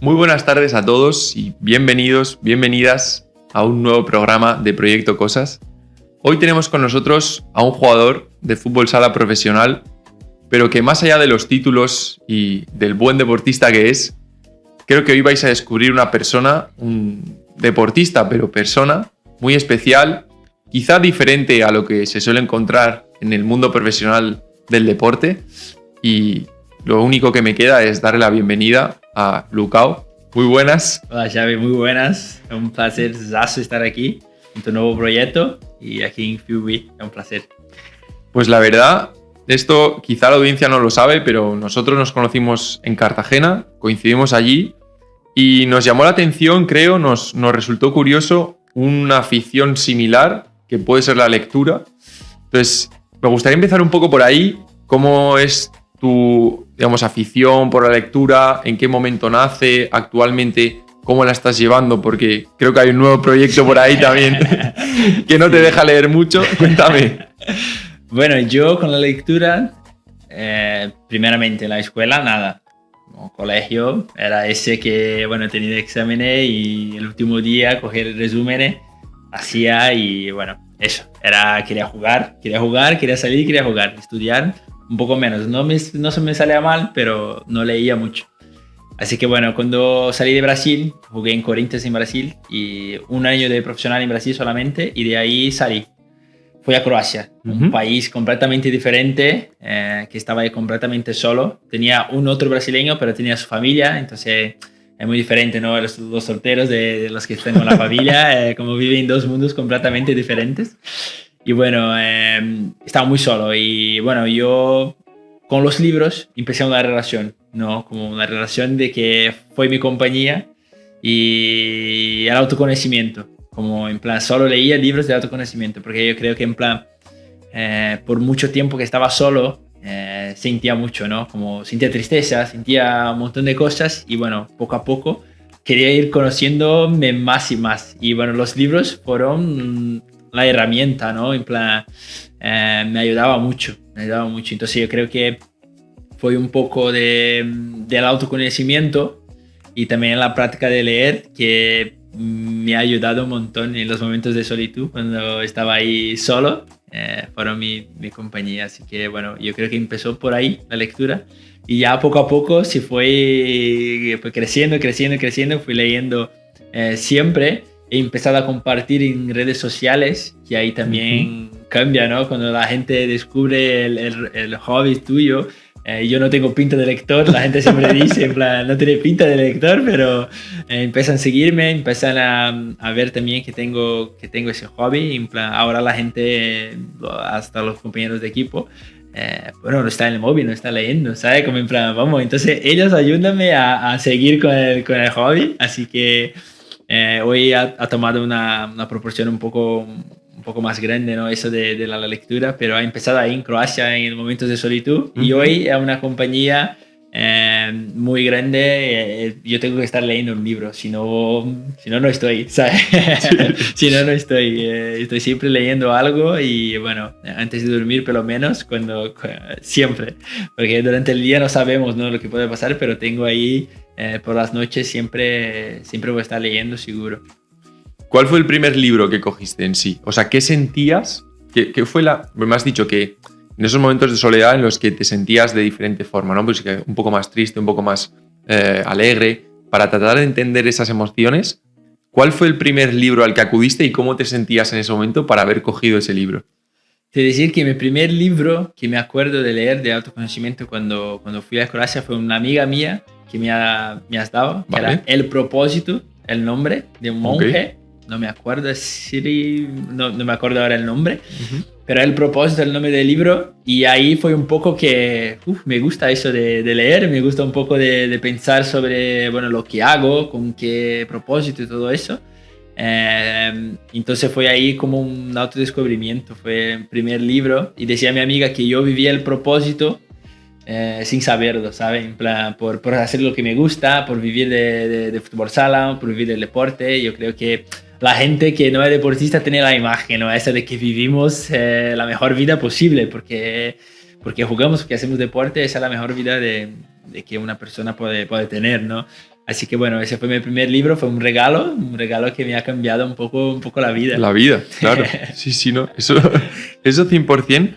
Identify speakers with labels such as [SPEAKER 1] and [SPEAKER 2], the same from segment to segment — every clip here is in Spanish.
[SPEAKER 1] Muy buenas tardes a todos y bienvenidos, bienvenidas a un nuevo programa de Proyecto Cosas. Hoy tenemos con nosotros a un jugador de fútbol sala profesional, pero que más allá de los títulos y del buen deportista que es, creo que hoy vais a descubrir una persona, un deportista, pero persona muy especial, quizá diferente a lo que se suele encontrar en el mundo profesional del deporte. Y lo único que me queda es darle la bienvenida a Lucao. Muy buenas.
[SPEAKER 2] Hola Xavi, muy buenas. Es un placer estar aquí en tu nuevo proyecto y aquí en FUB. Es un placer.
[SPEAKER 1] Pues la verdad, esto quizá la audiencia no lo sabe, pero nosotros nos conocimos en Cartagena, coincidimos allí y nos llamó la atención, creo, nos resultó curioso una afición similar que puede ser la lectura. Entonces, me gustaría empezar un poco por ahí. ¿Cómo es tu, afición por la lectura? ¿En qué momento nace? Actualmente, ¿cómo la estás llevando? Porque creo que hay un nuevo proyecto por ahí también que no te deja leer mucho. Cuéntame.
[SPEAKER 2] Bueno, yo con la lectura, primeramente en la escuela, nada. Como colegio, era ese que, tenía exámenes y el último día cogía el resumen, hacía y, eso. Quería jugar, quería salir, quería jugar, estudiar. Un poco menos, no se me salía mal, pero no leía mucho. Así que cuando salí de Brasil, jugué en Corinthians en Brasil y un año de profesional en Brasil solamente, y de ahí salí. Fui a Croacia, un país completamente diferente, que estaba ahí completamente solo. Tenía un otro brasileño, pero tenía su familia, entonces es muy diferente, ¿no? Los solteros de los que están con la familia, como viven en dos mundos completamente diferentes. Y estaba muy solo y yo con los libros empecé una relación, ¿no? Como una relación de que fue mi compañía y el autoconocimiento, como en plan solo leía libros de autoconocimiento, porque yo creo que en plan por mucho tiempo que estaba solo sentía mucho, ¿no? Como sentía tristeza, sentía un montón de cosas y poco a poco quería ir conociéndome más y más y los libros fueron la herramienta, ¿no? En plan, me ayudaba mucho. Entonces yo creo que fue un poco del autoconocimiento y también la práctica de leer que me ha ayudado un montón en los momentos de solitud, cuando estaba ahí solo, fueron mi compañía. Así que yo creo que empezó por ahí la lectura y ya poco a poco se fue creciendo, fui leyendo siempre. He empezado a compartir en redes sociales, que ahí también cambia, ¿no? Cuando la gente descubre el hobby tuyo. Yo no tengo pinta de lector, la gente siempre dice, en plan, no tiene pinta de lector, pero empiezan a seguirme, empiezan a ver también que tengo ese hobby. En plan, ahora la gente, hasta los compañeros de equipo, no está en el móvil, no está leyendo, ¿sabes? Como en plan, vamos, entonces ellos ayúdenme a seguir con el hobby, así que... hoy ha tomado una proporción un poco más grande, ¿no? Eso de la lectura, pero ha empezado ahí en Croacia en momentos de solitud y hoy es una compañía muy grande. Yo tengo que estar leyendo un libro, si no estoy, ¿sabes? Si no estoy. Estoy siempre leyendo algo y antes de dormir por lo menos, siempre, porque durante el día no sabemos, ¿no? Lo que puede pasar, pero tengo ahí por las noches siempre voy a estar leyendo seguro.
[SPEAKER 1] ¿Cuál fue el primer libro que cogiste en sí? O sea, ¿qué sentías? ¿Qué fue me has dicho que en esos momentos de soledad en los que te sentías de diferente forma, ¿no? Pues que un poco más triste, un poco más alegre, para tratar de entender esas emociones, ¿cuál fue el primer libro al que acudiste y cómo te sentías en ese momento para haber cogido ese libro?
[SPEAKER 2] Te decir que mi primer libro que me acuerdo de leer de autoconocimiento cuando fui a Croacia fue una amiga mía que me has dado, que era El Propósito, el nombre de un monje. Okay. No me acuerdo no me acuerdo ahora el nombre, pero El Propósito, el nombre del libro, y ahí fue un poco que me gusta eso de leer, me gusta un poco de pensar sobre lo que hago, con qué propósito y todo eso. Entonces fue ahí como un autodescubrimiento, fue el primer libro, y decía a mi amiga que yo vivía el propósito sin saberlo, ¿sabes? En plan, por hacer lo que me gusta, por vivir de fútbol sala, por vivir del deporte. Yo creo que la gente que no es deportista tiene la imagen, ¿no? Esa de que vivimos la mejor vida posible, porque jugamos, porque hacemos deporte, esa es la mejor vida de que una persona puede tener, ¿no? Así que bueno, ese fue mi primer libro, fue un regalo que me ha cambiado un poco la vida.
[SPEAKER 1] La vida, claro. Sí, no, eso 100%.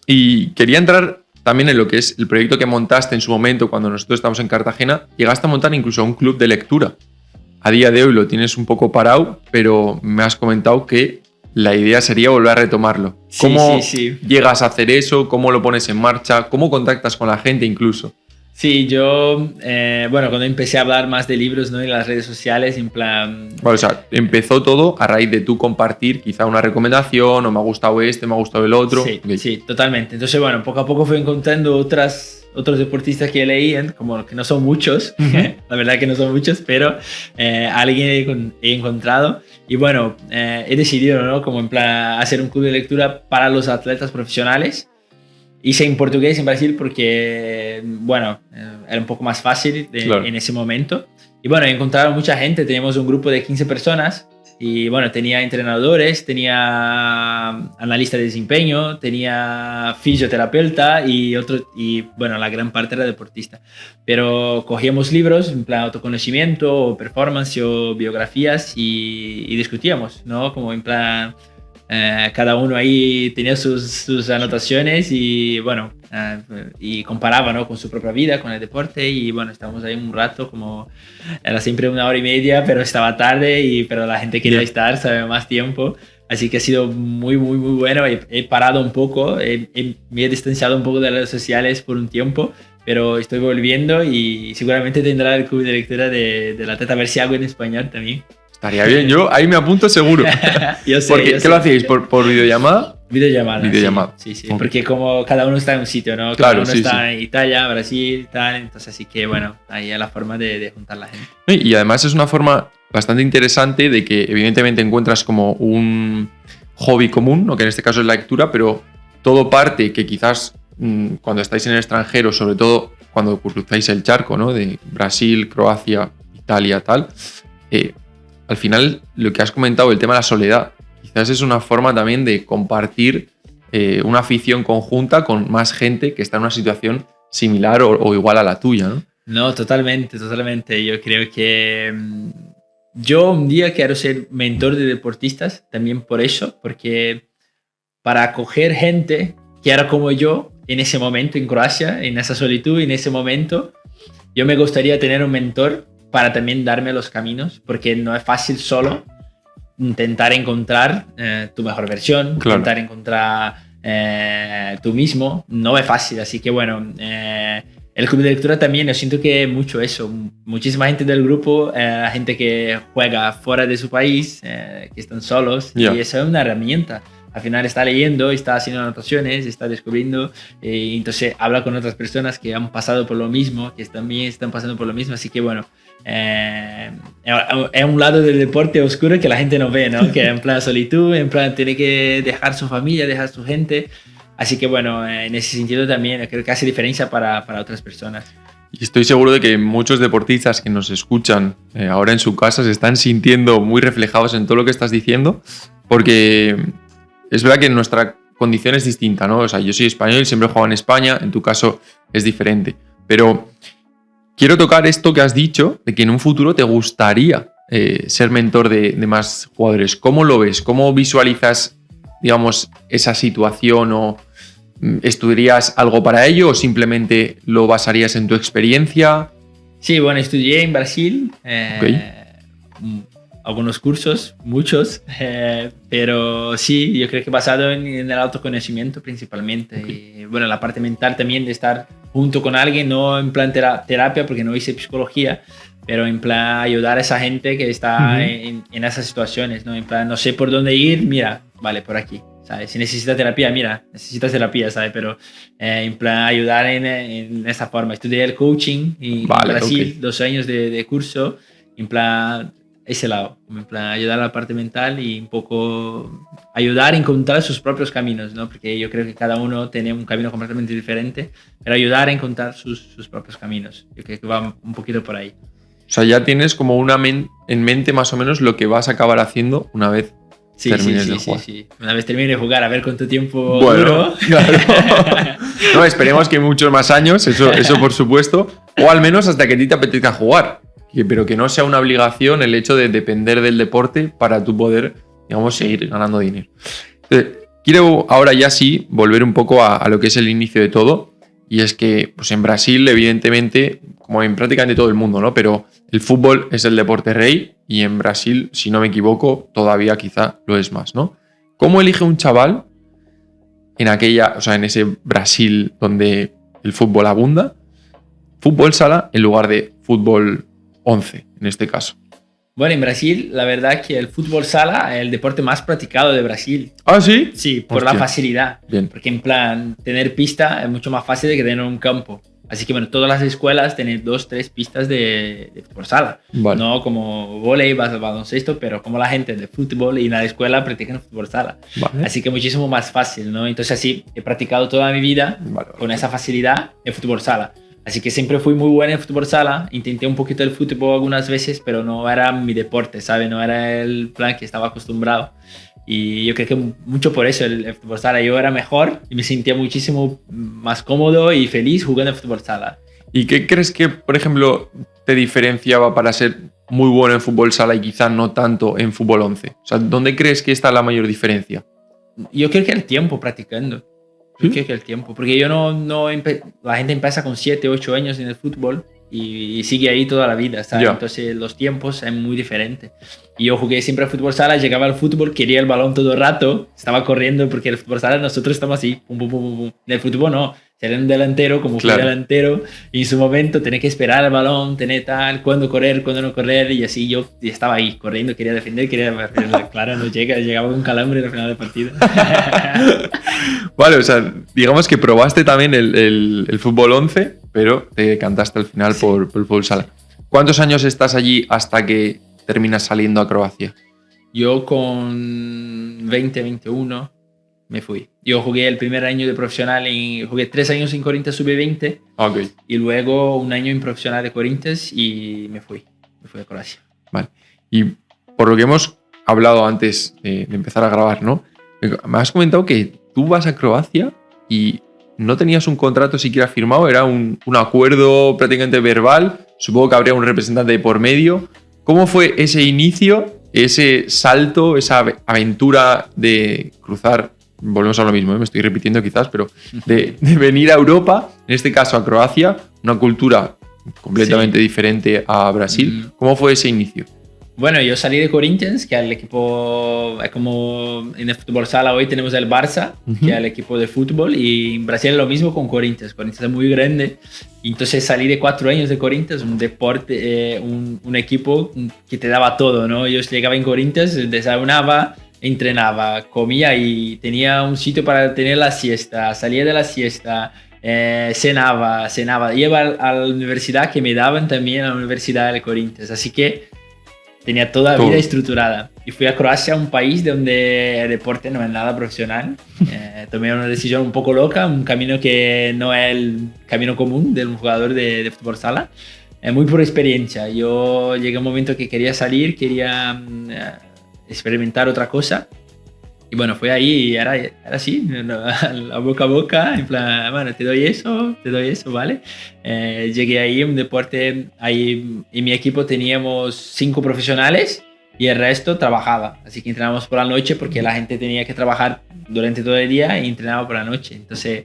[SPEAKER 1] Y quería entrar también en lo que es el proyecto que montaste en su momento cuando nosotros estábamos en Cartagena. Llegaste a montar incluso un club de lectura. A día de hoy lo tienes un poco parado, pero me has comentado que la idea sería volver a retomarlo. ¿Cómo llegas a hacer eso? ¿Cómo lo pones en marcha? ¿Cómo contactas con la gente incluso?
[SPEAKER 2] Sí, yo, cuando empecé a hablar más de libros, ¿no? En las redes sociales, en plan...
[SPEAKER 1] Bueno, o sea, empezó todo a raíz de tú compartir quizá una recomendación, o me ha gustado este, me ha gustado el otro.
[SPEAKER 2] Sí, totalmente. Entonces, bueno, poco a poco fui encontrando otros deportistas que leían, como que no son muchos, la verdad que no son muchos, pero alguien he encontrado. Y bueno, he decidido, ¿no? Como en plan hacer un club de lectura para los atletas profesionales. Hice en portugués en Brasil porque, bueno, era un poco más fácil en ese momento. Y bueno, encontraron mucha gente, teníamos un grupo de 15 personas y bueno, tenía entrenadores, tenía analista de desempeño, tenía fisioterapeuta y bueno, la gran parte era deportista. Pero cogíamos libros en plan autoconocimiento o performance o biografías y discutíamos, ¿no? Como en plan... cada uno ahí tenía sus anotaciones y bueno, y comparaba, ¿no? Con su propia vida, con el deporte y bueno, estábamos ahí un rato, como era siempre 1 hora y media, pero estaba tarde pero la gente quería estar, sabe, más tiempo. Así que ha sido muy bueno. He parado un poco, me he distanciado un poco de las redes sociales por un tiempo, pero estoy volviendo y seguramente tendrá el club de lectura de la Teta, a ver si hago en español también.
[SPEAKER 1] Estaría bien, yo ahí me apunto seguro.
[SPEAKER 2] Yo sé.
[SPEAKER 1] ¿Qué lo hacéis? ¿Por videollamada?
[SPEAKER 2] Videollamada. Sí. Okay. Porque como cada uno está en un sitio, ¿no? Cada uno está en Italia, Brasil, tal. Entonces, así que bueno, ahí es la forma de juntar la gente.
[SPEAKER 1] Y además es una forma bastante interesante de que evidentemente encuentras como un hobby común, ¿no? Que en este caso es la lectura, pero todo parte que quizás cuando estáis en el extranjero, sobre todo cuando cruzáis el charco, ¿no? De Brasil, Croacia, Italia, tal... al final, lo que has comentado, el tema de la soledad, quizás es una forma también de compartir una afición conjunta con más gente que está en una situación similar o igual a la tuya, ¿no?
[SPEAKER 2] No, totalmente. Yo creo que yo un día quiero ser mentor de deportistas, también por eso, porque para acoger gente que era como yo en ese momento en Croacia, en esa solitud, en ese momento, yo me gustaría tener un mentor para también darme los caminos, porque no es fácil solo intentar encontrar tu mejor versión, intentar encontrar tú mismo, no es fácil, así que bueno, el club de lectura también, yo siento que mucho eso, muchísima gente del grupo, gente que juega fuera de su país, que están solos, y eso es una herramienta. Al final está leyendo, está haciendo anotaciones, está descubriendo, y entonces habla con otras personas que han pasado por lo mismo, que también están pasando por lo mismo, así que bueno, es un lado del deporte oscuro que la gente no ve, ¿no? Que en plan solitud, en plan tiene que dejar su familia, dejar su gente, así que bueno, en ese sentido también creo que hace diferencia para otras personas.
[SPEAKER 1] Y estoy seguro de que muchos deportistas que nos escuchan ahora en su casa se están sintiendo muy reflejados en todo lo que estás diciendo, porque es verdad que nuestra condición es distinta, ¿no? O sea, yo soy español, siempre he jugado en España, en tu caso es diferente. Pero quiero tocar esto que has dicho, de que en un futuro te gustaría ser mentor de más jugadores. ¿Cómo lo ves? ¿Cómo visualizas, digamos, esa situación? ¿O estudiarías algo para ello o simplemente lo basarías en tu experiencia?
[SPEAKER 2] Sí, bueno, estudié en Brasil. Algunos cursos, muchos, pero sí, yo creo que basado en el autoconocimiento principalmente. Y bueno, la parte mental también de estar junto con alguien, no en plan terapia, porque no hice psicología, pero en plan ayudar a esa gente que está en esas situaciones, ¿no? En plan, no sé por dónde ir, mira, vale, por aquí, ¿sabes? Si necesitas terapia, mira, necesitas terapia, ¿sabes? Pero en plan ayudar en esa forma. Estudié el coaching en Brasil, 2 años de curso, en plan ese lado, en plan ayudar a la parte mental y un poco ayudar a encontrar sus propios caminos, ¿no? Porque yo creo que cada uno tiene un camino completamente diferente, pero ayudar a encontrar sus propios caminos. Yo creo que va un poquito por ahí.
[SPEAKER 1] O sea, ya tienes como en mente más o menos lo que vas a acabar haciendo una vez termines de jugar.
[SPEAKER 2] Sí. Una vez termine de jugar, a ver cuánto tiempo duro.
[SPEAKER 1] Claro. No, esperemos que muchos más años, eso por supuesto, o al menos hasta que a ti te apetezca jugar. pero que no sea una obligación el hecho de depender del deporte para tú poder, digamos, seguir ganando dinero. Entonces, quiero ahora ya sí volver un poco a lo que es el inicio de todo, y es que pues en Brasil, evidentemente, como en prácticamente todo el mundo, ¿no? Pero el fútbol es el deporte rey y en Brasil, si no me equivoco, todavía quizá lo es más, ¿no? ¿Cómo elige un chaval en ese Brasil donde el fútbol abunda, fútbol sala en lugar de fútbol 11 en este caso?
[SPEAKER 2] Bueno, en Brasil, la verdad que el fútbol sala es el deporte más practicado de Brasil.
[SPEAKER 1] ¿Ah, sí?
[SPEAKER 2] Sí, por
[SPEAKER 1] Hostia.
[SPEAKER 2] la facilidad.
[SPEAKER 1] Bien.
[SPEAKER 2] Porque en plan, tener pista es mucho más fácil que tener un campo. Así que bueno, todas las escuelas tienen 2-3 pistas de fútbol sala.
[SPEAKER 1] Vale.
[SPEAKER 2] No como vóley, baloncesto, pero como la gente de fútbol y en la escuela practican fútbol sala.
[SPEAKER 1] Vale.
[SPEAKER 2] Así que muchísimo más fácil, ¿no? Entonces así he practicado toda mi vida
[SPEAKER 1] Vale.
[SPEAKER 2] con esa facilidad en fútbol sala. Así que siempre fui muy bueno en fútbol sala. Intenté un poquito el fútbol algunas veces, pero no era mi deporte, ¿sabes? No era el plan que estaba acostumbrado. Y yo creo que mucho por eso el fútbol sala. Yo era mejor y me sentía muchísimo más cómodo y feliz jugando en fútbol sala.
[SPEAKER 1] ¿Y qué crees que, por ejemplo, te diferenciaba para ser muy bueno en fútbol sala y quizá no tanto en fútbol 11? O sea, ¿dónde crees que está la mayor diferencia?
[SPEAKER 2] Yo creo que el tiempo practicando.
[SPEAKER 1] ¿Sí?
[SPEAKER 2] Yo creo que el tiempo. Porque yo la gente empieza con 7, 8 años en el fútbol y sigue ahí toda la vida, ¿sabes?
[SPEAKER 1] Ya.
[SPEAKER 2] Entonces los tiempos son muy diferentes. Y yo jugué siempre a fútbol sala, llegaba al fútbol, quería el balón todo el rato, estaba corriendo porque el fútbol sala nosotros estamos así, pum, pum, pum, pum, pum. En el fútbol no, ser un delantero, como fui
[SPEAKER 1] Claro.
[SPEAKER 2] delantero, y en su momento tenés que esperar el balón, tener tal, cuándo correr, cuándo no correr, y así yo estaba ahí corriendo, quería defender, claro, no llegaba con calambre al final del partido.
[SPEAKER 1] Vale, o sea, digamos que probaste también el fútbol 11, pero te cantaste al final por el fútbol sala. ¿Cuántos años estás allí hasta que terminas saliendo a Croacia?
[SPEAKER 2] Yo con 20, 21 me fui. Yo jugué el primer año de profesional, jugué 3 años en Corinthians sub-20
[SPEAKER 1] Ok.
[SPEAKER 2] y luego un año en profesional de Corinthians y me fui a Croacia.
[SPEAKER 1] Vale. Y por lo que hemos hablado antes de empezar a grabar, ¿no? Me has comentado que tú vas a Croacia y no tenías un contrato siquiera firmado, era un acuerdo prácticamente verbal. Supongo que habría un representante por medio. ¿Cómo fue ese inicio, ese salto, esa aventura de cruzar? Volvemos a lo mismo, me estoy repitiendo quizás, pero de venir a Europa, en este caso a Croacia, una cultura completamente diferente a Brasil. ¿Cómo fue ese inicio?
[SPEAKER 2] Bueno, yo salí de Corinthians, que es el equipo, es como en el fútbol sala hoy tenemos el Barça, que es el equipo de fútbol, y en Brasil es lo mismo con Corinthians. Corinthians es muy grande, y entonces salí de 4 años de Corinthians, un deporte, un equipo que te daba todo, ¿no? Yo llegaba en Corinthians, desayunaba, entrenaba, comía y tenía un sitio para tener la siesta, salía de la siesta, cenaba, iba a la universidad que me daban también a la Universidad de Corinthians, así que tenía toda la vida estructurada. Y fui a Croacia, un país donde el deporte no es nada profesional. Tomé una decisión un poco loca, un camino que no es el camino común de un jugador de fútbol sala. Muy por experiencia. Yo llegué a un momento que quería salir, quería experimentar otra cosa. Y bueno, fue ahí y era así, a boca, en plan, bueno, te doy eso, ¿vale? Llegué ahí, un deporte, ahí en mi equipo teníamos 5 profesionales y el resto trabajaba. Así que entrenábamos por la noche porque la gente tenía que trabajar durante todo el día y entrenaba por la noche. Entonces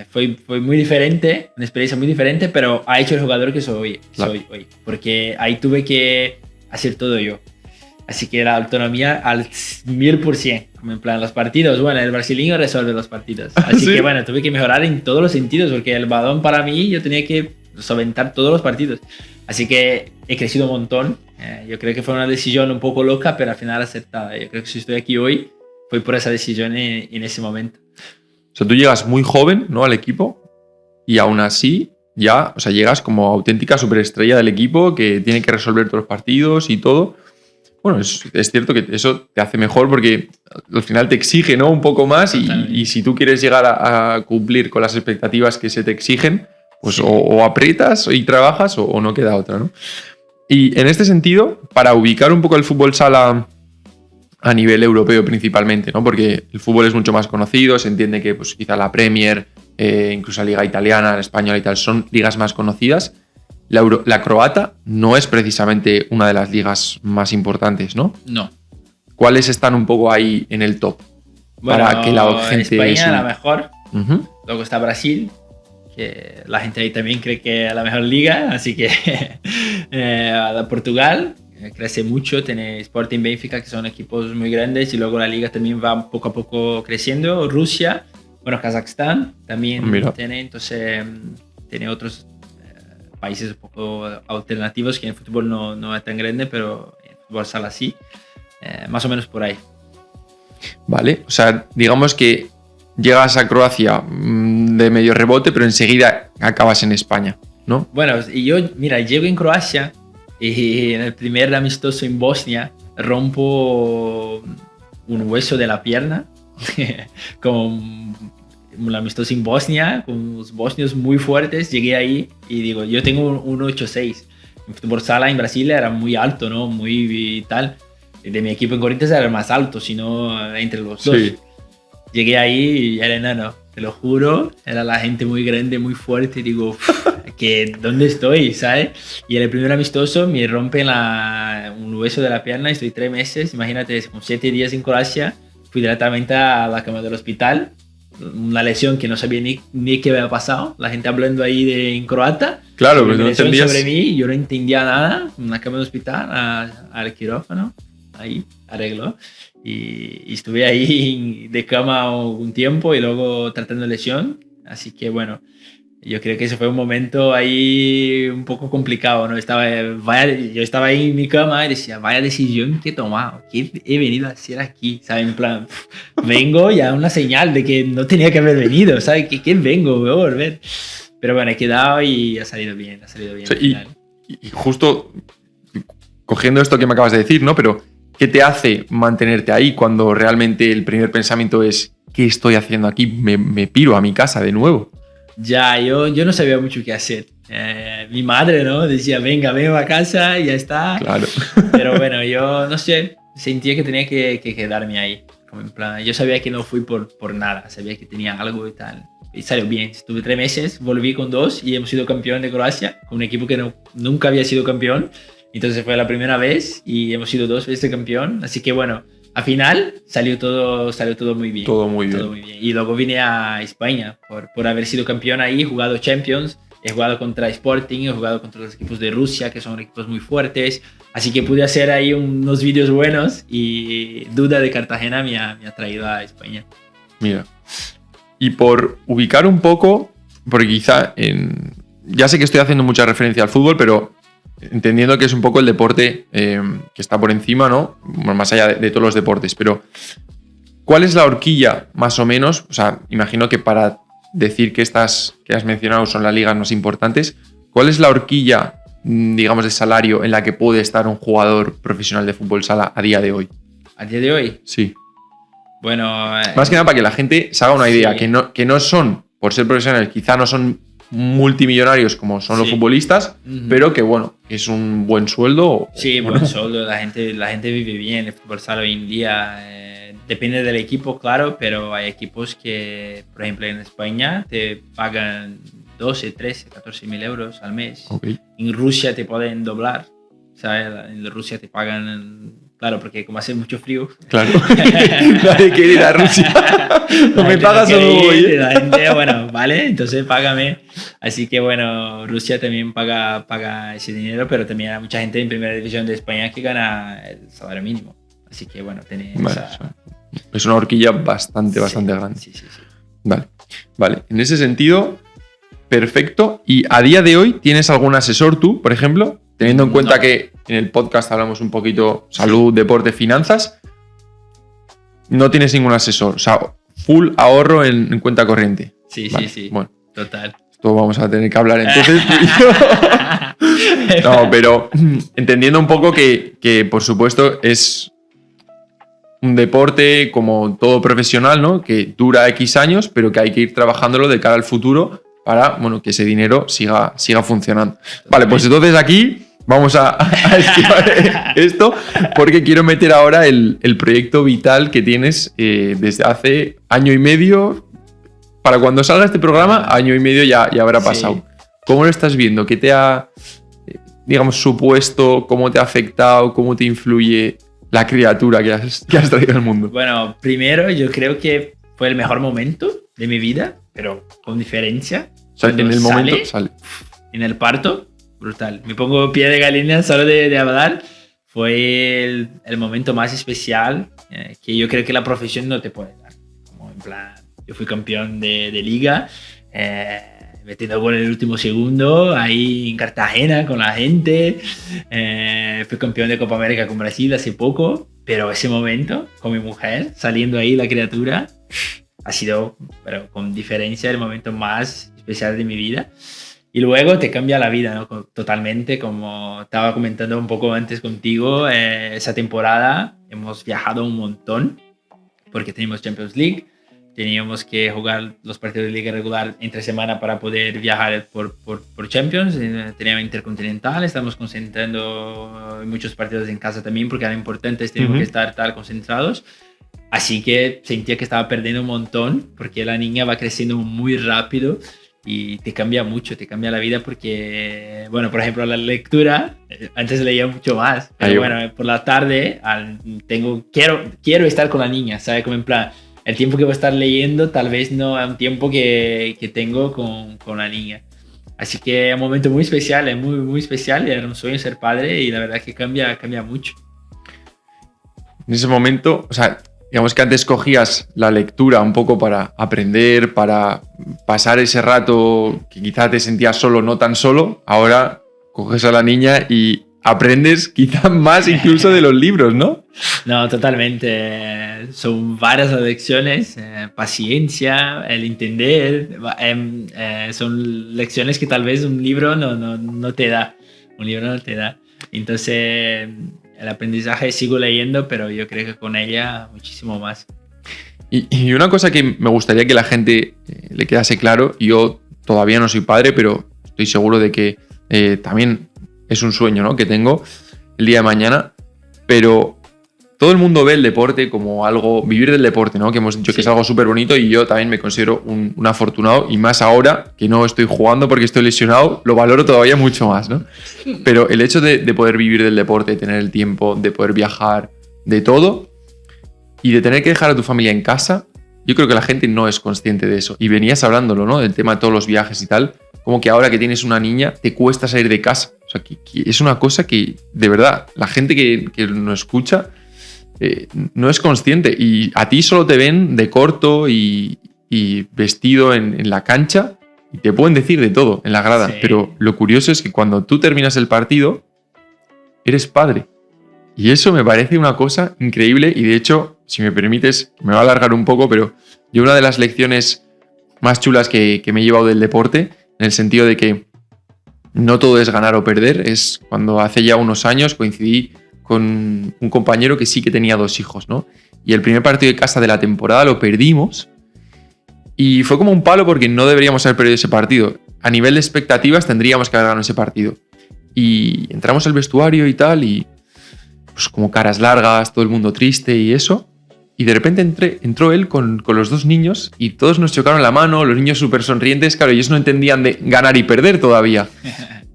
[SPEAKER 2] fue muy diferente, una experiencia muy diferente, pero ha hecho el jugador que soy hoy. Porque ahí tuve que hacer todo yo. Así que la autonomía al 1000%, como en plan los partidos. Bueno, el brasileño resuelve los partidos. Así
[SPEAKER 1] ¿Sí?
[SPEAKER 2] que bueno, tuve que mejorar en todos los sentidos porque el balón para mí yo tenía que solventar todos los partidos. Así que he crecido un montón. Yo creo que fue una decisión un poco loca, pero al final aceptada. Yo creo que si estoy aquí hoy fue por esa decisión en ese momento.
[SPEAKER 1] O sea, tú llegas muy joven, ¿no?, al equipo y aún así ya, o sea, llegas como auténtica superestrella del equipo que tiene que resolver todos los partidos y todo. Bueno, es cierto que eso te hace mejor porque al final te exige, ¿no?, un poco más y si tú quieres llegar a cumplir con las expectativas que se te exigen, pues sí, o aprietas y trabajas o no queda otra, ¿no? Y en este sentido, para ubicar un poco el fútbol sala a nivel europeo principalmente, ¿no?, porque el fútbol es mucho más conocido, se entiende que pues, quizá la Premier, incluso la Liga Italiana, la Española y tal, son ligas más conocidas. la croata no es precisamente una de las ligas más importantes, ¿no?
[SPEAKER 2] No.
[SPEAKER 1] ¿Cuáles están un poco ahí en el top?
[SPEAKER 2] Bueno,
[SPEAKER 1] para que la gente
[SPEAKER 2] España la mejor.
[SPEAKER 1] Uh-huh.
[SPEAKER 2] Luego está Brasil, que la gente ahí también cree que es la mejor liga, así que Portugal crece mucho, tiene Sporting, Benfica, que son equipos muy grandes, y luego la liga también va poco a poco creciendo. Rusia, bueno, Kazajstán también tiene, entonces tiene otros países un poco alternativos que en fútbol no es tan grande, pero en fútbol sala sí, más o menos por ahí.
[SPEAKER 1] Vale, o sea, digamos que llegas a Croacia de medio rebote, pero enseguida acabas en España, ¿no?
[SPEAKER 2] Bueno, y yo, mira, llego en Croacia y en el primer amistoso en Bosnia rompo un hueso de la pierna, con un amistoso en Bosnia, con los bosnios muy fuertes. Llegué ahí y digo, yo tengo un 1.86. En fútbol sala en Brasil era muy alto, ¿no? Muy tal. De mi equipo en Corinthians era el más alto, sino entre los dos.
[SPEAKER 1] Sí.
[SPEAKER 2] Llegué ahí y era enano, te lo juro. Era la gente muy grande, muy fuerte. Y digo, ¿dónde estoy? ¿Sabes? Y en el primer amistoso me rompen un hueso de la pierna. Estoy 3 meses, imagínate, con 7 días en Croacia. Fui directamente a la cama del hospital. Una lesión que no sabía ni qué había pasado. La gente hablando ahí en croata.
[SPEAKER 1] Claro, pero no entendías.
[SPEAKER 2] Sobre mí, yo no entendía nada. Una cama del hospital, al quirófano. Ahí arregló y estuve ahí de cama un tiempo y luego tratando lesión, así que bueno, yo creo que ese fue un momento ahí un poco complicado, ¿no? Yo estaba ahí en mi cama y decía, vaya decisión que he tomado, ¿qué he venido a hacer aquí? ¿Sabes? En plan, vengo ya una señal de que no tenía que haber venido, ¿sabes? ¿Qué vengo? Voy a volver. Pero bueno, he quedado y ha salido bien.
[SPEAKER 1] O sea, y justo cogiendo esto que me acabas de decir, ¿no? Pero ¿qué te hace mantenerte ahí cuando realmente el primer pensamiento es ¿qué estoy haciendo aquí? Me piro a mi casa de nuevo.
[SPEAKER 2] Ya, yo no sabía mucho qué hacer. Mi madre, ¿no? Decía, venga a casa y ya está.
[SPEAKER 1] Claro.
[SPEAKER 2] Pero bueno, yo no sé, sentía que tenía que quedarme ahí. Como en plan, yo sabía que no fui por nada, sabía que tenía algo y tal. Y salió bien, estuve 3 meses, volví con 2 y hemos sido campeón de Croacia, con un equipo que nunca había sido campeón. Entonces fue la primera vez y hemos sido 2 veces campeón. Así que bueno, al final salió todo muy bien.
[SPEAKER 1] Todo muy bien.
[SPEAKER 2] Y luego vine a España por haber sido campeón ahí, he jugado Champions, he jugado contra Sporting, he jugado contra los equipos de Rusia, que son equipos muy fuertes. Así que pude hacer ahí unos vídeos buenos y Duda de Cartagena me ha traído a España.
[SPEAKER 1] Mira, y por ubicar un poco, porque quizá ya sé que estoy haciendo mucha referencia al fútbol, pero entendiendo que es un poco el deporte que está por encima, ¿no? Más allá de todos los deportes, pero ¿cuál es la horquilla, más o menos? O sea, imagino que para decir que estas que has mencionado son las ligas más importantes, ¿cuál es la horquilla, digamos, de salario en la que puede estar un jugador profesional de fútbol sala a día de hoy?
[SPEAKER 2] ¿A día de hoy?
[SPEAKER 1] Sí.
[SPEAKER 2] Bueno...
[SPEAKER 1] Más que nada para que la gente se haga una idea,
[SPEAKER 2] sí.
[SPEAKER 1] que no son, por ser profesionales, quizá no son multimillonarios como son los futbolistas, pero que bueno, es un buen sueldo.
[SPEAKER 2] Sí, buen sueldo, la gente vive bien el fútbol sala hoy en día. Depende del equipo, claro, pero hay equipos que, por ejemplo, en España te pagan 12, 13, 14 mil euros al mes.
[SPEAKER 1] Okay.
[SPEAKER 2] En Rusia te pueden doblar, ¿sabes? En Rusia te pagan... Claro, porque como hace mucho frío.
[SPEAKER 1] Claro. Nadie quiere ir a Rusia. No me pagas o no voy.
[SPEAKER 2] La gente, bueno, vale, entonces págame. Así que bueno, Rusia también paga ese dinero, pero también hay mucha gente en primera división de España que gana el salario mínimo. Así que bueno,
[SPEAKER 1] es una horquilla bastante grande.
[SPEAKER 2] Sí.
[SPEAKER 1] Vale. En ese sentido, perfecto. ¿Y a día de hoy tienes algún asesor tú, por ejemplo? Teniendo en cuenta que en el podcast hablamos un poquito salud, deporte, finanzas, no tienes ningún asesor, o sea, full ahorro en cuenta corriente.
[SPEAKER 2] Sí.
[SPEAKER 1] Bueno,
[SPEAKER 2] total.
[SPEAKER 1] Esto vamos a tener que hablar entonces. No, pero entendiendo un poco que por supuesto es un deporte como todo profesional, ¿no? Que dura X años, pero que hay que ir trabajándolo de cara al futuro para, bueno, que ese dinero siga funcionando. Vale, pues entonces aquí vamos a esquivar esto porque quiero meter ahora el proyecto vital que tienes desde hace 1 año y medio. Para cuando salga este programa, 1 año y medio ya habrá pasado. Sí. ¿Cómo lo estás viendo? ¿Qué te ha digamos, supuesto, cómo te ha afectado, cómo te influye la criatura que has traído al mundo?
[SPEAKER 2] Bueno, primero yo creo que fue el mejor momento de mi vida, pero con diferencia.
[SPEAKER 1] O sea, en el momento sale.
[SPEAKER 2] En el parto, brutal. Me pongo pie de gallina solo de hablar. Fue el momento más especial que yo creo que la profesión no te puede dar. Como en plan, yo fui campeón de liga, metiendo gol en el último segundo, ahí en Cartagena con la gente. Fui campeón de Copa América con Brasil hace poco, pero ese momento con mi mujer, saliendo ahí la criatura, ha sido, pero con diferencia, el momento más especial de mi vida. Y luego te cambia la vida, ¿no? Totalmente, como estaba comentando un poco antes contigo, esa temporada hemos viajado un montón porque teníamos Champions League, teníamos que jugar los partidos de liga regular entre semana para poder viajar por Champions, teníamos Intercontinental, estamos concentrando muchos partidos en casa también porque eran importantes, teníamos que estar concentrados. Así que sentía que estaba perdiendo un montón porque la niña va creciendo muy rápido. Y te cambia mucho, te cambia la vida porque, bueno, por ejemplo, la lectura, antes leía mucho más, pero bueno, por la tarde quiero estar con la niña, ¿sabes? Como en plan, el tiempo que voy a estar leyendo tal vez no es un tiempo que tengo con la niña. Así que es un momento muy especial, es muy, muy especial, era un sueño ser padre y la verdad que cambia mucho.
[SPEAKER 1] En ese momento, o sea, digamos que antes cogías la lectura un poco para aprender, para pasar ese rato que quizá te sentías solo, no tan solo. Ahora coges a la niña y aprendes quizá más incluso de los libros, ¿no?
[SPEAKER 2] No, totalmente. Son varias las lecciones, paciencia, el entender. Son lecciones que tal vez un libro no te da. Un libro no te da. Entonces, el aprendizaje sigo leyendo, pero yo creo que con ella muchísimo más.
[SPEAKER 1] Y una cosa que me gustaría que la gente le quedase claro, yo todavía no soy padre, pero estoy seguro de que también es un sueño, ¿no?, que tengo el día de mañana, pero todo el mundo ve el deporte como algo, vivir del deporte, ¿no?, que hemos dicho que es algo súper bonito y yo también me considero un afortunado y más ahora que no estoy jugando porque estoy lesionado, lo valoro todavía mucho más, ¿no? Pero el hecho de poder vivir del deporte, de tener el tiempo, de poder viajar, de todo y de tener que dejar a tu familia en casa, yo creo que la gente no es consciente de eso. Y venías hablándolo, ¿no?, del tema de todos los viajes y tal, como que ahora que tienes una niña te cuesta salir de casa. O sea, que es una cosa que, de verdad, la gente que nos escucha no es consciente y a ti solo te ven de corto y vestido en la cancha y te pueden decir de todo en la grada, pero lo curioso es que cuando tú terminas el partido eres padre y eso me parece una cosa increíble y de hecho, si me permites, me va a alargar un poco, pero yo una de las lecciones más chulas que me he llevado del deporte, en el sentido de que no todo es ganar o perder, es cuando hace ya unos años coincidí con un compañero que sí que tenía 2 hijos, ¿no? Y el primer partido de casa de la temporada lo perdimos y fue como un palo porque no deberíamos haber perdido ese partido. A nivel de expectativas tendríamos que haber ganado ese partido. Y entramos al vestuario y tal y pues como caras largas, todo el mundo triste y eso. Y de repente entró él con los 2 niños y todos nos chocaron la mano, los niños súper sonrientes, claro, ellos no entendían de ganar y perder todavía.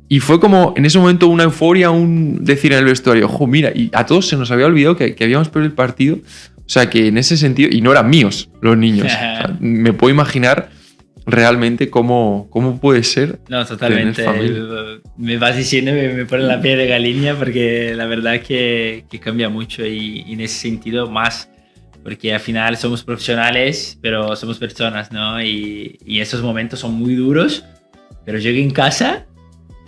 [SPEAKER 1] Y fue como en ese momento una euforia, un decir en el vestuario, ojo, mira, y a todos se nos había olvidado que habíamos perdido el partido. O sea, que en ese sentido, y no eran míos los niños. O sea, me puedo imaginar realmente cómo puede ser.
[SPEAKER 2] No, totalmente. Me vas diciendo, me pone la piel de gallina porque la verdad que cambia mucho y en ese sentido más. Porque al final somos profesionales, pero somos personas, ¿no? Y esos momentos son muy duros, pero llego en casa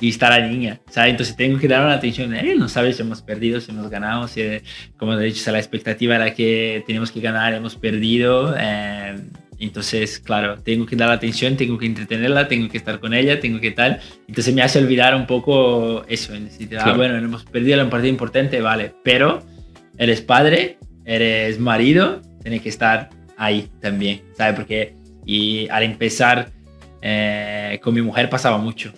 [SPEAKER 2] y está la niña, ¿sabes? Entonces tengo que dar una atención. No sabes si hemos perdido, si hemos ganado, si, como he dicho, la expectativa era que tenemos que ganar, hemos perdido. Entonces, claro, tengo que dar atención, tengo que entretenerla, tengo que estar con ella, tengo que tal. Entonces me hace olvidar un poco eso. Claro. Bueno, hemos perdido un partido importante, vale, pero eres padre, eres marido, tienes que estar ahí también, ¿sabes? Porque y al empezar con mi mujer pasaba mucho.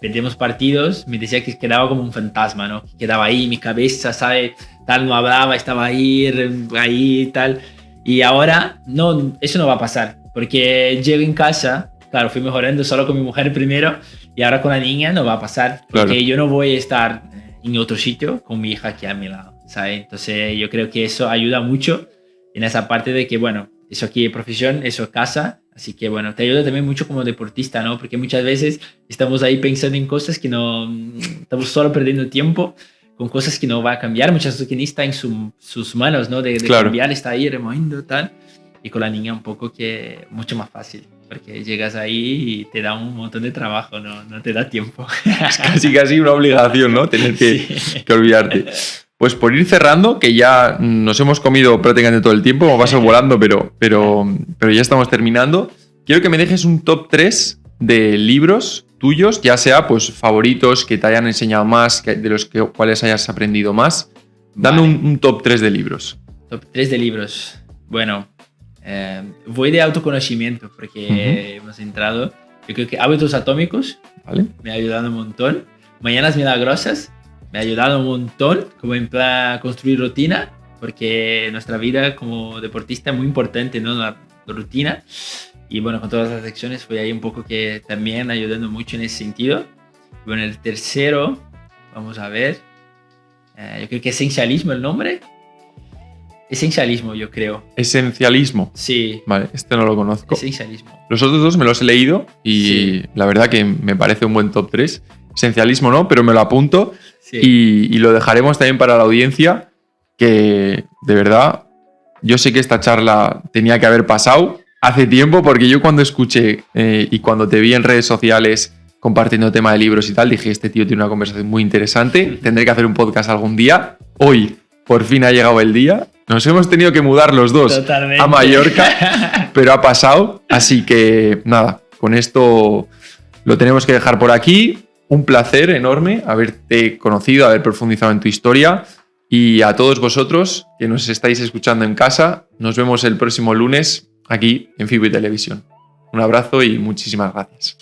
[SPEAKER 2] Perdíamos partidos, me decía que quedaba como un fantasma, ¿no? Quedaba ahí, mi cabeza, ¿sabes? Tal, no hablaba, estaba ahí, tal. Y ahora, no, eso no va a pasar, porque llego en casa claro, fui mejorando solo con mi mujer primero y ahora con la niña no va a pasar.
[SPEAKER 1] Claro.
[SPEAKER 2] Porque yo no voy a estar en otro sitio con mi hija aquí a mi lado, ¿sabes? Entonces yo creo que eso ayuda mucho en esa parte de que, bueno, eso aquí es profesión, eso es casa. Así que, bueno, te ayuda también mucho como deportista, ¿no? Porque muchas veces estamos ahí pensando en cosas que no... Estamos solo perdiendo tiempo con cosas que no va a cambiar. Muchas veces que ni está en sus manos, ¿no? De
[SPEAKER 1] Claro.
[SPEAKER 2] cambiar, está ahí removiendo tal. Y con la niña un poco que mucho más fácil. Porque llegas ahí y te da un montón de trabajo, no te da tiempo.
[SPEAKER 1] Es casi una obligación, ¿no? Tener que olvidarte. Pues por ir cerrando, que ya nos hemos comido prácticamente todo el tiempo, hemos pasado volando, pero ya estamos terminando. Quiero que me dejes un top 3 de libros tuyos, ya sea pues favoritos, que te hayan enseñado más, de los cuales hayas aprendido más. Dame
[SPEAKER 2] Vale.
[SPEAKER 1] un top 3 de libros.
[SPEAKER 2] Top 3 de libros. Bueno, voy de autoconocimiento porque hemos entrado. Yo creo que Hábitos Atómicos
[SPEAKER 1] ¿Vale?
[SPEAKER 2] me ha ayudado un montón. Mañanas Milagrosas me ha ayudado un montón, como en plan construir rutina, porque nuestra vida como deportista es muy importante, ¿no? La rutina. Y bueno, con todas las lecciones fue ahí un poco que también ayudando mucho en ese sentido. Bueno, el tercero, vamos a ver. Yo creo que Esencialismo el nombre. Esencialismo, yo creo.
[SPEAKER 1] Esencialismo.
[SPEAKER 2] Sí,
[SPEAKER 1] Vale, este no lo conozco.
[SPEAKER 2] Esencialismo.
[SPEAKER 1] Los otros dos me los he leído y
[SPEAKER 2] Sí.
[SPEAKER 1] la verdad que me parece un buen top 3. Esencialismo no, pero me lo apunto.
[SPEAKER 2] Sí.
[SPEAKER 1] Y lo dejaremos también para la audiencia, que de verdad, yo sé que esta charla tenía que haber pasado hace tiempo, porque yo cuando escuché y cuando te vi en redes sociales compartiendo tema de libros y tal, dije, este tío tiene una conversación muy interesante, tendré que hacer un podcast algún día. Hoy, por fin ha llegado el día. Nos hemos tenido que mudar los dos
[SPEAKER 2] Totalmente.
[SPEAKER 1] a Mallorca, pero ha pasado. Así que nada, con esto lo tenemos que dejar por aquí. Un placer enorme haberte conocido, haber profundizado en tu historia. Y a todos vosotros que nos estáis escuchando en casa, nos vemos el próximo lunes aquí en FIBO y Televisión. Un abrazo y muchísimas gracias.